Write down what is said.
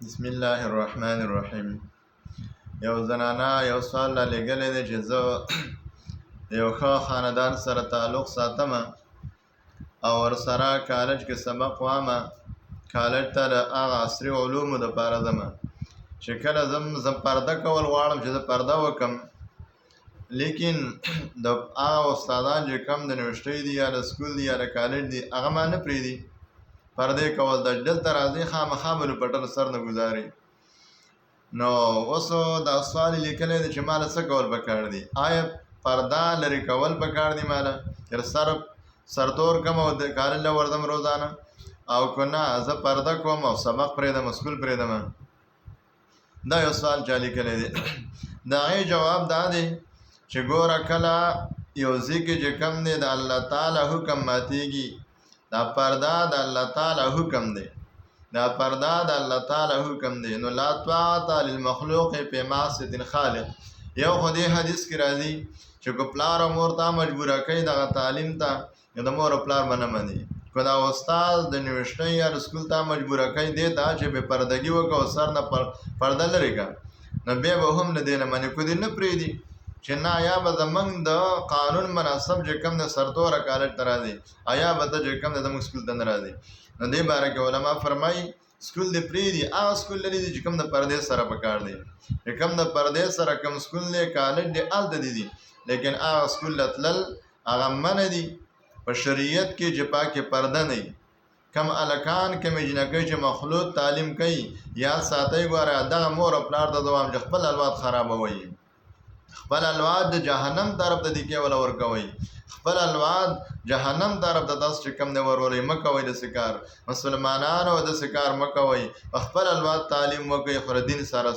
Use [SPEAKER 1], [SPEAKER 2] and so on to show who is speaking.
[SPEAKER 1] بسم الله الرحمن الرحیم. یو زنانه یو سوال را لېږلی دی چې زه یو ښه خاندان سره تعلق ساتم او ورسره کالج کې سبق وامه. کالج ته د هغه عصري علومو دپاره ځمه چې کله زه پرده کول غواړم چې زه پرده وکم، لیکن د هغه استادان چې کم د یونیورسټۍ دي یا د سکول دي یا د کالج دي هغه ما نه پرېږدي پردې کول. د دلته راځي خامخا به لوپټر سر نه ګزاري. نو اوس دا سوال یې لیکلی دی چې ما له څه کول پکار دي؟ آیا پرده لرې کول پکار دي ما له چې سرتور کم او د کالج له ورځم روزانه، او که نه زه پرده کوم او سبق پرېږدم سکول پرېږدم؟ دا یو سوال چا لیکلی دی. د هغې جواب دا دی چې ګوره کله یو ځای کې چې کوم دی د الله تعالی حکم ماتېږي، دا پرده د الله تعالی حکم دی، دا پرده د الله تعالی حکم دی. نو لا طاعت للمخلوق فی معصیة الخالق. یو خو دې حدیث کې راځي چې که پلار او مور ته مجبوره کوي دغه تعلیم ته، نو د مور او پلار به نه مني. که دا استاد د یونیورسټۍ یا د سکول ته مجبوره کوي دې ته چې بې پردګي وکړه او سر نه پرده لرې کړه، نو بیا به هم له دې نه مني. که دې نه پرېږدي چې نه یا به زمونږ د قانون مناسب چې کوم د سرتوره کالج ته راځي، یا به ته چې کوم د زمونږ سکول ته نه راځي. نو دې باره کې علما فرمایي سکول دې پرېږدي، هغه سکول لري چې کوم د پردې سره پکار دی، چې کوم د پردې سره کوم سکول دی کالج دی هلته دي، لیکن هغه سکول ته تلل هغه منع دي په شریعت کې چې پاکې پرده نه وي. کم هلکان کمې جنکۍ چې مخلوط تعلیم کوي یاد ساتئ، ګوره دغه مور او پلار ته دوام چې خپل اولاد خرابوئ، خپل اولاد د جهنم طرف ته دیکې ولا ورکوئ، خپل اولاد جهنم طرف ته تاسو چې کوم دی ورولئ مه کوئ. داسې کار مسلمانانو داسې کار مه کوئ، خپل اولاد تعلیم وکړئ خو د دین سره